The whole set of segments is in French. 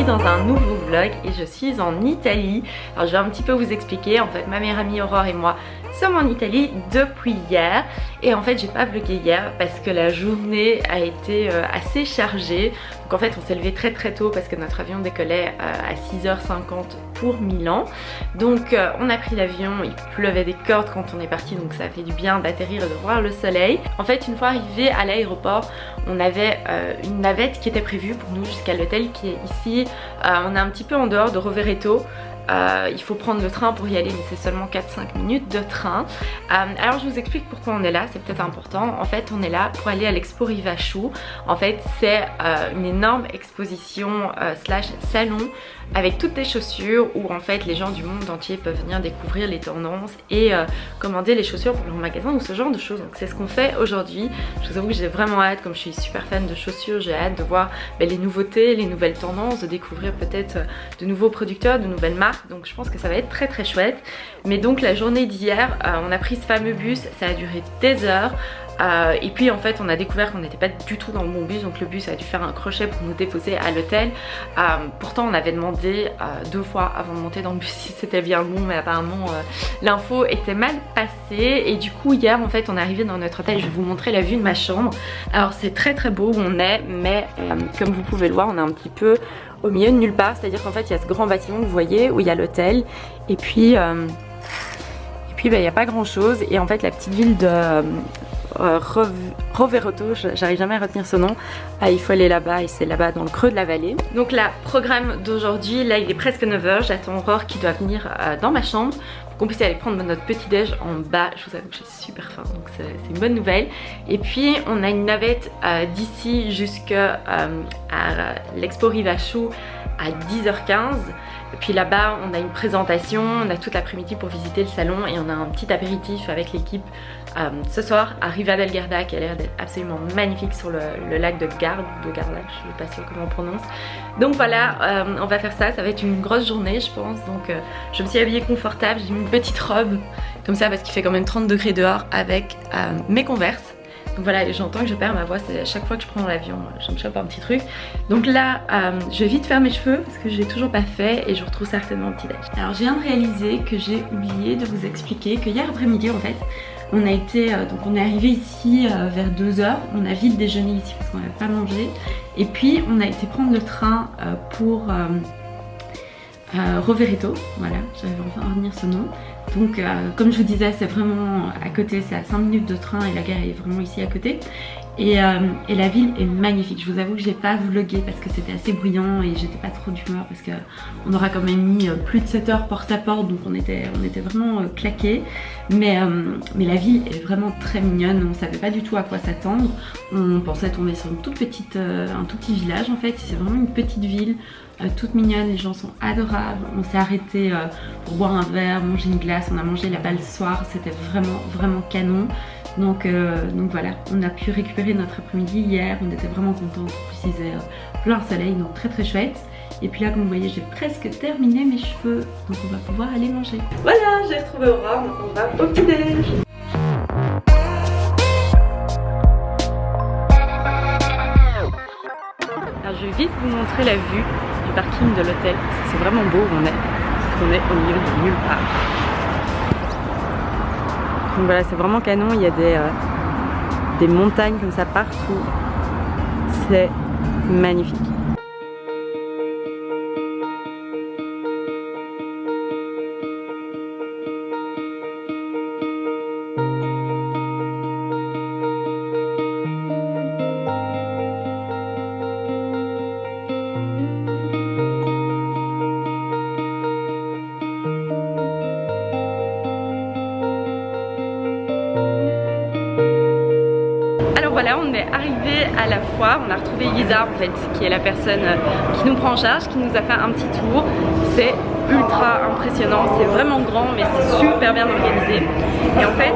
aujourd'hui dans un nouveau vlog et je suis en Italie. Alors je vais un petit peu vous expliquer, en fait ma meilleure amie Aurore et moi sommes en Italie depuis hier. Et en fait j'ai pas vlogué hier parce que la journée a été assez chargée. Donc en fait on s'est levé très tôt parce que notre avion décollait à 6h50 pour Milan. Donc on a pris l'avion, il pleuvait des cordes quand on est parti, donc ça a fait du bien d'atterrir et de voir le soleil. En fait une fois arrivé à l'aéroport, on avait une navette qui était prévue pour nous jusqu'à l'hôtel qui est ici. On est un petit peu en dehors de Rovereto. Il faut prendre le train pour y aller, mais c'est seulement 4-5 minutes de train. Alors je vous explique pourquoi on est là, c'est peut-être important. En fait on est là pour aller à l'Expo Rivasciu. En fait c'est une énorme exposition slash salon avec toutes les chaussures où en fait les gens du monde entier peuvent venir découvrir les tendances et commander les chaussures pour leur magasin ou ce genre de choses. Donc c'est ce qu'on fait aujourd'hui. Je vous avoue que j'ai vraiment hâte, comme je suis super fan de chaussures, j'ai hâte de voir les nouveautés, les nouvelles tendances, de découvrir peut-être de nouveaux producteurs, de nouvelles marques. Donc je pense que ça va être très chouette. Mais donc la journée d'hier, on a pris ce fameux bus, ça a duré des heures. Et puis en fait on a découvert qu'on n'était pas du tout dans le bon bus, donc le bus a dû faire un crochet pour nous déposer à l'hôtel. Pourtant on avait demandé 2 fois avant de monter dans le bus si c'était bien bon, mais apparemment l'info était mal passée. Et du coup hier en fait on est arrivé dans notre hôtel, je vais vous montrer la vue de ma chambre. Alors c'est très beau où on est, mais comme vous pouvez le voir on est un petit peu au milieu de nulle part, c'est à dire qu'en fait il y a ce grand bâtiment que vous voyez où il y a l'hôtel et puis il n'y a pas grand chose. Et en fait la petite ville de Rovereto, j'arrive jamais à retenir ce nom, il faut aller là-bas et c'est là-bas dans le creux de la vallée. Donc là, programme d'aujourd'hui, là il est presque 9h, j'attends Aurore qui doit venir dans ma chambre pour qu'on puisse aller prendre notre petit déj en bas. Je vous avoue que j'ai super faim, donc c'est une bonne nouvelle. Et puis on a une navette d'ici jusqu'à l'Expo Rivasciu à 10h15. Et puis là-bas on a une présentation, on a toute l'après-midi pour visiter le salon et on a un petit apéritif avec l'équipe ce soir à Riva del Garda qui a l'air d'être absolument magnifique sur le lac de Garda, je ne suis pas sûre comment on prononce. Donc voilà, on va faire ça, ça va être une grosse journée je pense. Donc je me suis habillée confortable, j'ai mis une petite robe comme ça parce qu'il fait quand même 30 degrés dehors avec mes Converse. Donc voilà, j'entends que je perds ma voix, c'est à chaque fois que je prends l'avion, je me chope un petit truc. Donc là, je vais vite faire mes cheveux parce que je l'ai toujours pas fait et je retrouve certainement un petit déj. Alors je viens de réaliser que j'ai oublié de vous expliquer que hier après-midi en fait, on a été, donc on est arrivé ici vers 2h, on a vite déjeuné ici parce qu'on n'avait pas mangé. Et puis on a été prendre le train pour Rovereto, voilà, j'avais enfin à revenir ce nom. Donc comme je vous disais c'est vraiment à côté, c'est à 5 minutes de train et la gare est vraiment ici à côté. Et la ville est magnifique. Je vous avoue que j'ai pas vlogué parce que c'était assez bruyant et j'étais pas trop d'humeur parce que on aura quand même mis plus de 7 heures porte à porte, donc on était vraiment claqués. Mais la ville est vraiment très mignonne, on savait pas du tout à quoi s'attendre. On pensait tomber sur une toute petite, un tout petit village en fait, c'est vraiment une petite ville. Toute mignonne, les gens sont adorables. On s'est arrêté pour boire un verre, manger une glace, on a mangé là-bas le soir, c'était vraiment canon. Donc voilà, on a pu récupérer notre après-midi hier, on était vraiment contents, en plus il faisait plein soleil, donc très chouette. Et puis là comme vous voyez j'ai presque terminé mes cheveux, donc on va pouvoir aller manger. Voilà, j'ai retrouvé Aurore, donc on va au petit déj. Alors je vais vite vous montrer la vue du parking de l'hôtel, parce que c'est vraiment beau où on est, parce qu'on est au milieu de nulle part. Donc voilà, c'est vraiment canon, il y a des montagnes comme ça partout, c'est magnifique. Voilà, on est arrivé à la foire, on a retrouvé Lisa en fait, qui est la personne qui nous prend en charge, qui nous a fait un petit tour. C'est ultra impressionnant, c'est vraiment grand mais c'est super bien organisé. Et en fait,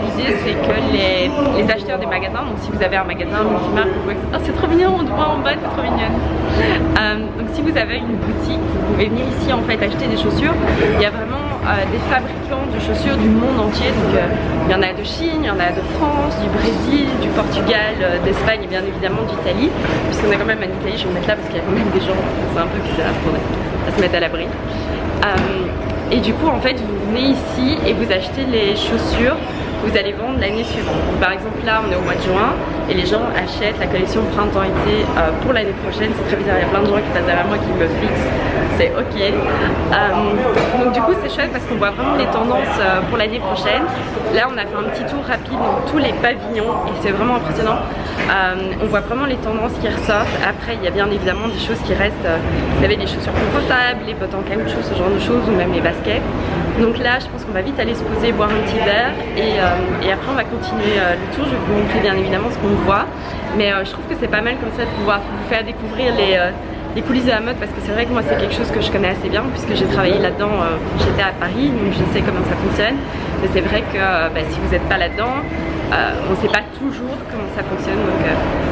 l'idée c'est que les acheteurs des magasins, donc si vous avez un magasin multimarque, oh c'est trop mignon, on te voit en bas, c'est trop mignonne. Donc si vous avez une boutique, vous pouvez venir ici en fait acheter des chaussures. Il y a vraiment des fabricants de chaussures du monde entier. Donc il y en a de Chine, il y en a de France, du Brésil, du Portugal, d'Espagne et bien évidemment d'Italie. Puisqu'on est quand même en Italie, je vais me mettre là parce qu'il y a quand même des gens, c'est un peu bizarre à se mettre à l'abri. Et du coup en fait vous venez ici et vous achetez les chaussures que vous allez vendre l'année suivante. Donc, par exemple là on est au mois de juin et les gens achètent la collection printemps-été pour l'année prochaine. C'est très bizarre, il y a plein de gens qui passent derrière moi qui me fixent, c'est ok. Donc du coup c'est chouette parce qu'on voit vraiment les tendances pour l'année prochaine. Là on a fait un petit tour rapide dans tous les pavillons et c'est vraiment impressionnant. On voit vraiment les tendances qui ressortent. Après il y a bien évidemment des choses qui restent, vous savez, les chaussures confortables, les bottes en caoutchouc, ce genre de choses, ou même les baskets. Donc là je pense qu'on va vite aller se poser, boire un petit verre et après on va continuer le tour. Je vais vous montrer bien évidemment ce qu'on voit, mais je trouve que c'est pas mal comme ça de pouvoir vous faire découvrir les coulisses de la mode, parce que c'est vrai que moi c'est quelque chose que je connais assez bien puisque j'ai travaillé là-dedans quand j'étais à Paris, donc je sais comment ça fonctionne. Mais c'est vrai que si vous n'êtes pas là-dedans, on ne sait pas toujours comment ça fonctionne. Donc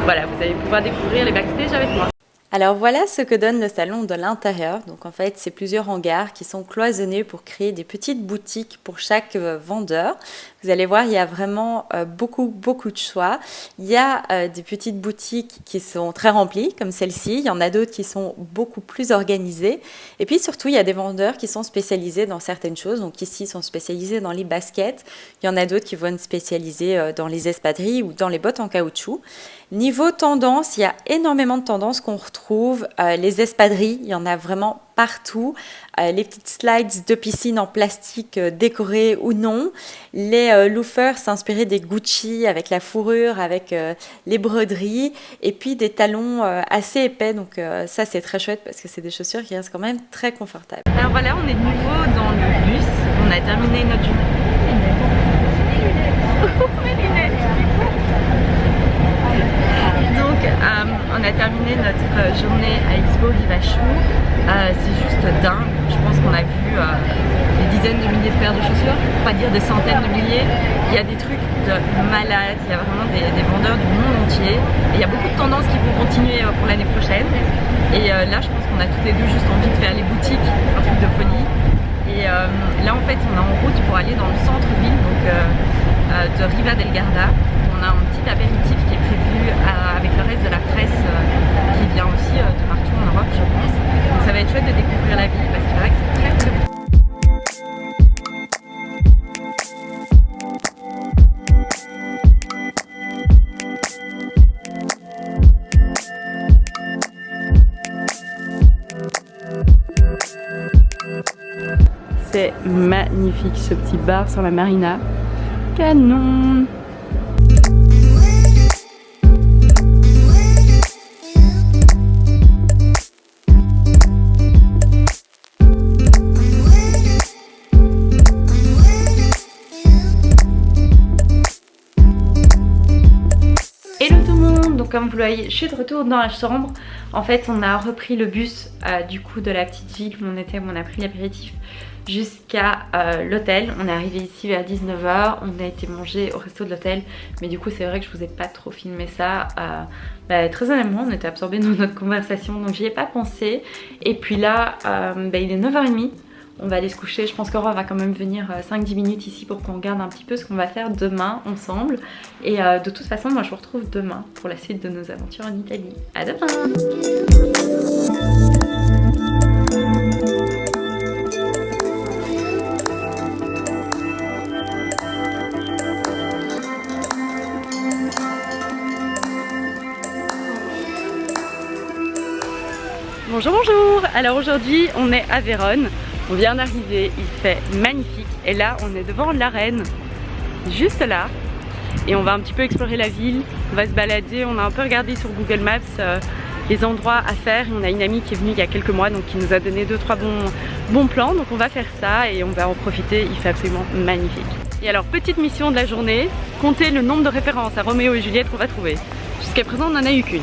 voilà, vous allez pouvoir découvrir les backstage avec moi. Alors voilà ce que donne le salon de l'intérieur. Donc en fait c'est plusieurs hangars qui sont cloisonnés pour créer des petites boutiques pour chaque vendeur. Vous allez voir, il y a vraiment beaucoup de choix. Il y a des petites boutiques qui sont très remplies comme celle-ci. Il y en a d'autres qui sont beaucoup plus organisées. Et puis surtout il y a des vendeurs qui sont spécialisés dans certaines choses. Donc ici ils sont spécialisés dans les baskets. Il y en a d'autres qui vont être spécialisés dans les espadrilles ou dans les bottes en caoutchouc. Niveau tendance, il y a énormément de tendances qu'on retrouve. Les espadrilles, il y en a vraiment partout. Les petites slides de piscine en plastique décorées ou non. Les loafers s'inspiraient des Gucci avec la fourrure, avec les broderies. Et puis des talons assez épais. Donc ça c'est très chouette parce que c'est des chaussures qui restent quand même très confortables. Alors voilà, on est de nouveau dans le bus. On a terminé notre journée. On a terminé notre journée à Expo Rivachou. C'est juste dingue. Je pense qu'on a vu des dizaines de milliers de paires de chaussures, pour pas dire des centaines de milliers. Il y a des trucs de malades, il y a vraiment des vendeurs du monde entier. Et il y a beaucoup de tendances qui vont continuer pour l'année prochaine. Et là, je pense qu'on a toutes les deux juste envie de faire les boutiques, un truc de folie. Et là, en fait, on est en route pour aller dans le centre-ville, donc de Riva del Garda. On a un petit apéritif qui est prévu avec le reste de la presse qui vient aussi de partout en Europe, je pense. Donc ça va être chouette de découvrir la ville parce qu'il paraît que c'est très très beau. C'est magnifique ce petit bar sur la marina. Canon! Comme vous le voyez, je suis de retour dans la chambre. En fait, on a repris le bus du coup de la petite ville où on était, où on a pris l'apéritif jusqu'à l'hôtel. On est arrivé ici vers 19h, on a été manger au resto de l'hôtel. Mais du coup, c'est vrai que je vous ai pas trop filmé ça. Très honnêtement, on était absorbés dans notre conversation, donc j'y ai pas pensé. Et puis là, il est 9h30. On va aller se coucher, je pense qu'Aurore va quand même venir 5-10 minutes ici pour qu'on regarde un petit peu ce qu'on va faire demain ensemble. Et de toute façon, moi je vous retrouve demain pour la suite de nos aventures en Italie. À demain! Bonjour, bonjour! Alors aujourd'hui, on est à Vérone. On vient d'arriver, il fait magnifique et là on est devant l'arène, juste là, et on va un petit peu explorer la ville, on va se balader, on a un peu regardé sur Google Maps les endroits à faire. On a une amie qui est venue il y a quelques mois donc qui nous a donné 2-3 bons plans, donc on va faire ça et on va en profiter, il fait absolument magnifique. Et alors petite mission de la journée, compter le nombre de références à Roméo et Juliette qu'on va trouver. Jusqu'à présent on n'en a eu qu'une,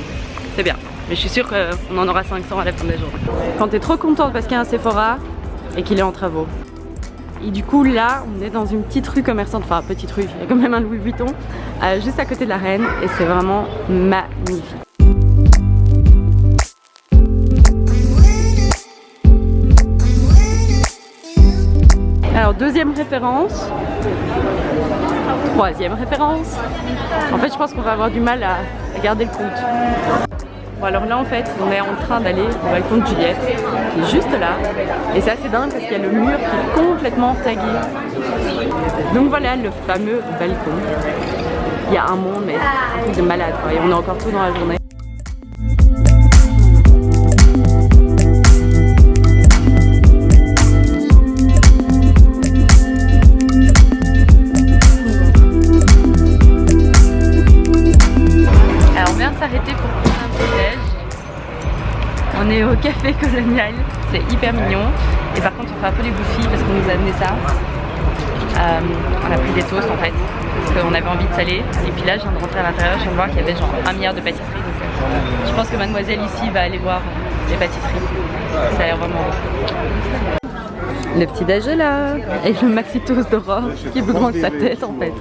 c'est bien, mais je suis sûre qu'on en aura 500 à la fin de la journée. Quand t'es trop contente parce qu'il y a un Sephora et qu'il est en travaux. Et du coup là on est dans une petite rue commerçante, enfin petite rue, il y a quand même un Louis Vuitton juste à côté de la Reine et c'est vraiment magnifique. Alors deuxième référence, troisième référence. En fait je pense qu'on va avoir du mal à garder le compte. Bon alors là en fait on est en train d'aller au balcon de Juliette qui est juste là. Et c'est assez dingue parce qu'il y a le mur qui est complètement tagué. Donc voilà le fameux balcon. Il y a un monde mais un truc de malade quoi. Et on est encore tôt dans la journée. S'arrêter pour prendre un petit déj. On est au café colonial, c'est hyper mignon. Et par contre on fait un peu les bouffis parce qu'on nous a amené ça. On a pris des toasts en fait parce qu'on avait envie de saler. Et puis là je viens de rentrer à l'intérieur, je viens de voir qu'il y avait genre 1 milliard de pâtisseries. Donc je pense que mademoiselle ici va aller voir les pâtisseries. Ça a l'air vraiment beau. Le petit déj est là, et le maxi toast d'Aurore qui est plus grand que sa tête en fait.